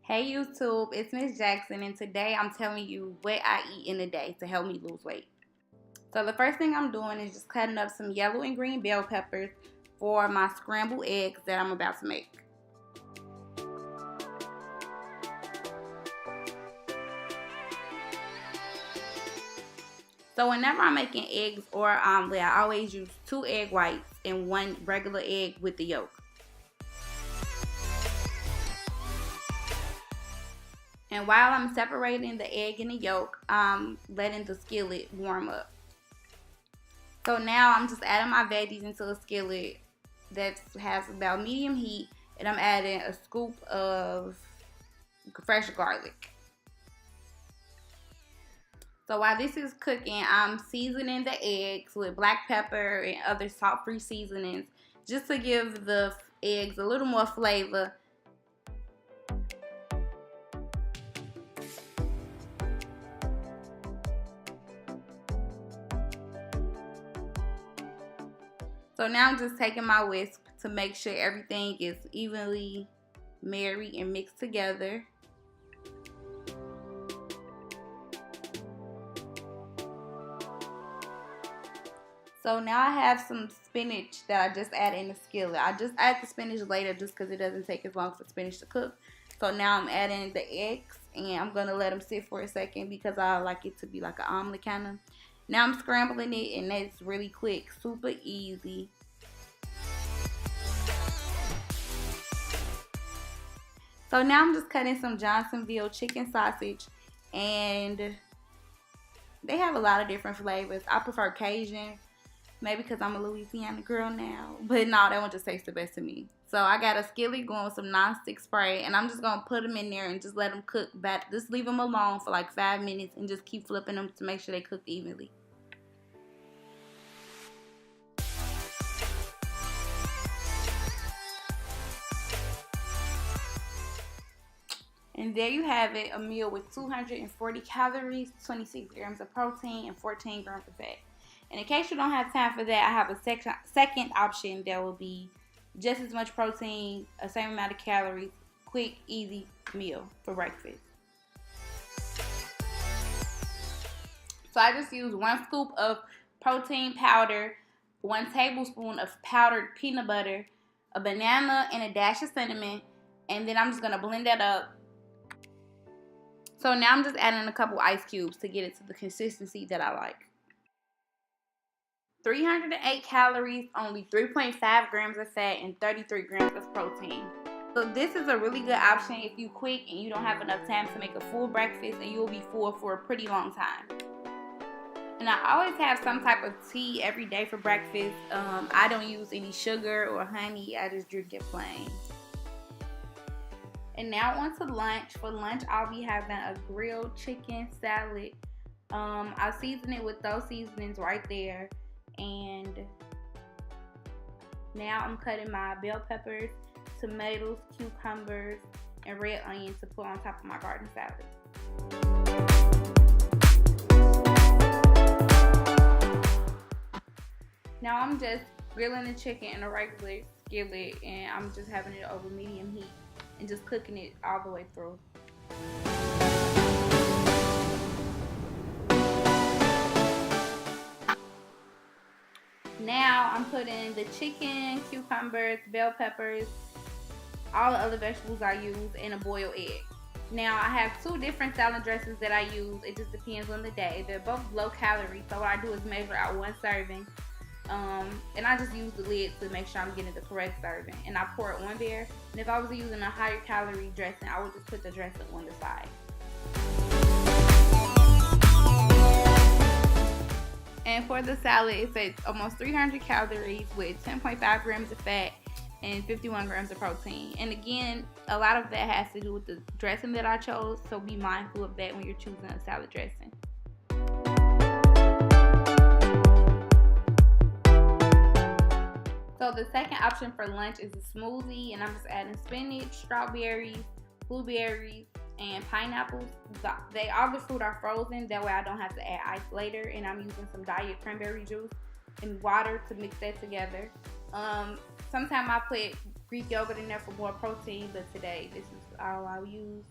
Hey YouTube, it's Miss Jackson, and today I'm telling you what I eat in a day to help me lose weight. So the first thing I'm doing is just cutting up some yellow and green bell peppers for my scrambled eggs that I'm about to make. So whenever I'm making eggs or omelet, I always use 2 egg whites and 1 regular egg with the yolk. And while I'm separating the egg and the yolk, I'm letting the skillet warm up. So now I'm just adding my veggies into a skillet that has about medium heat, and I'm adding a scoop of fresh garlic. So while this is cooking, I'm seasoning the eggs with black pepper and other salt-free seasonings just to give the eggs a little more flavor. So now I'm just taking my whisk to make sure everything is evenly married and mixed together. So now I have some spinach that I just added in the skillet. I just add the spinach later just because it doesn't take as long for spinach to cook. So now I'm adding the eggs, and I'm going to let them sit for a second because I like it to be like an omelet kind of. Now I'm scrambling it, and that's really quick, super easy. So now I'm just cutting some Johnsonville chicken sausage, and they have a lot of different flavors. I prefer Cajun, maybe because I'm a Louisiana girl now, but no, that one just tastes the best to me. So I got a skillet going with some nonstick spray, and I'm just going to put them in there and just let them cook back. Just leave them alone for like 5 minutes and just keep flipping them to make sure they cook evenly. And there you have it, a meal with 240 calories, 26 grams of protein, and 14 grams of fat. And in case you don't have time for that, I have a second option that will be just as much protein, a same amount of calories, quick, easy meal for breakfast. So I just use 1 scoop of protein powder, 1 tablespoon of powdered peanut butter, a banana, and a dash of cinnamon. And then I'm just going to blend that up. So now I'm just adding a couple ice cubes to get it to the consistency that I like. 308 calories, only 3.5 grams of fat, and 33 grams of protein. So this is a really good option if you quick and you don't have enough time to make a full breakfast, and you'll be full for a pretty long time. And I always have some type of tea every day for breakfast. I don't use any sugar or honey. I just drink it plain. And now on to lunch. For lunch, I'll be having a grilled chicken salad. I'll season it with those seasonings right there. And now I'm cutting my bell peppers, tomatoes, cucumbers, and red onions to put on top of my garden salad. Now I'm just grilling the chicken in a regular skillet, and I'm just having it over medium heat and just cooking it all the way through. Now I'm putting the chicken, cucumbers, bell peppers, all the other vegetables I use, and a boiled egg. Now I have 2 different salad dressings that I use. It just depends on the day. They're both low calorie, so what I do is measure out 1 serving. And I just use the lid to make sure I'm getting the correct serving. And I pour it on there. And if I was using a higher calorie dressing, I would just put the dressing on the side. And for the salad, it says almost 300 calories with 10.5 grams of fat and 51 grams of protein. And again, a lot of that has to do with the dressing that I chose, so be mindful of that when you're choosing a salad dressing. So the second option for lunch is a smoothie, and I'm just adding spinach, strawberries, blueberries, and pineapples. All the fruit are frozen, that way I don't have to add ice later. And I'm using some diet cranberry juice and water to mix that together. Sometimes I put Greek yogurt in there for more protein, but today this is all I'll use.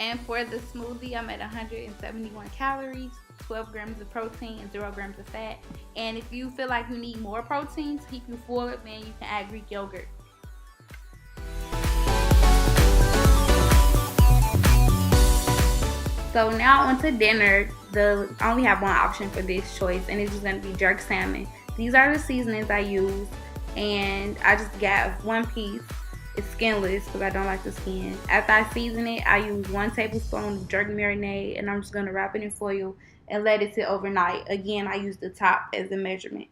And for the smoothie, I'm at 171 calories, 12 grams of protein, and 0 grams of fat. And if you feel like you need more protein to keep you full, then you can add Greek yogurt. So now on to dinner. I only have one option for this choice, and it's just going to be jerk salmon. These are the seasonings I use, and I just got one piece. It's skinless because I don't like the skin. After I season it, I use 1 tablespoon of jerk marinade, and I'm just going to wrap it in foil and let it sit overnight. Again, I use the top as the measurement.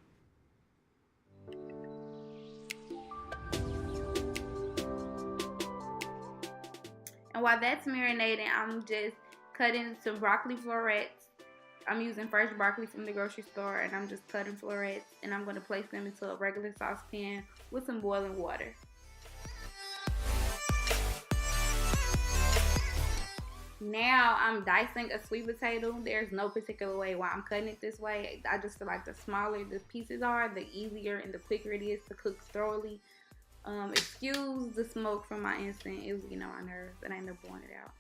And while that's marinating, I'm just cutting some broccoli florets. I'm using fresh broccoli from the grocery store, and I'm just cutting florets, and I'm going to place them into a regular saucepan with some boiling water. Now I'm dicing a sweet potato. There's no particular way why I'm cutting it this way. I just feel like the smaller the pieces are, the easier and the quicker it is to cook thoroughly. Excuse the smoke from my instant. It was getting on my nerves, and I ended up blowing it out.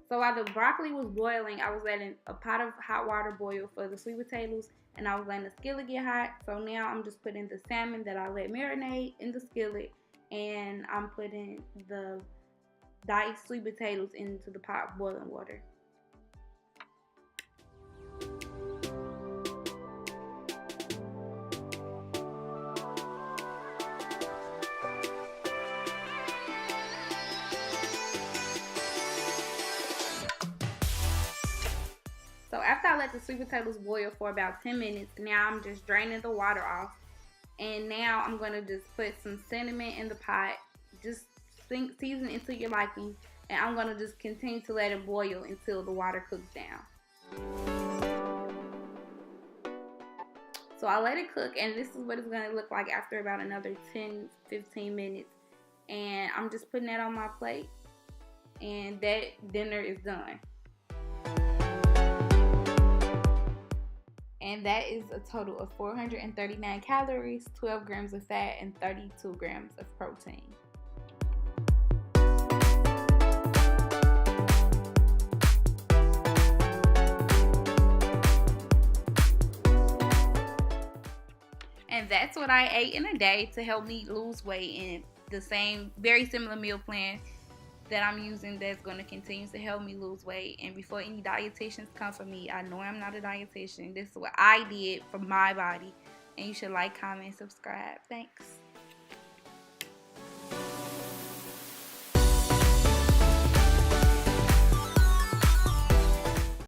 So while the broccoli was boiling, I was letting a pot of hot water boil for the sweet potatoes, and I was letting the skillet get hot. So now I'm just putting the salmon that I let marinate in the skillet, and I'm putting the diced sweet potatoes into the pot of boiling water. So after I let the sweet potatoes boil for about 10 minutes, now I'm just draining the water off. And now I'm going to just put some cinnamon in the pot. Just season it to your liking. And I'm going to just continue to let it boil until the water cooks down. So I let it cook, and this is what it's going to look like after about another 10-15 minutes. And I'm just putting that on my plate. And that dinner is done. And that is a total of 439 calories, 12 grams of fat, and 32 grams of protein. And that's what I ate in a day to help me lose weight, in the same, very similar meal plan that I'm using that's going to continue to help me lose weight. And before any dietitians come for me, I know I'm not a dietitian. This is what I did for my body. And you should like, comment, subscribe. Thanks.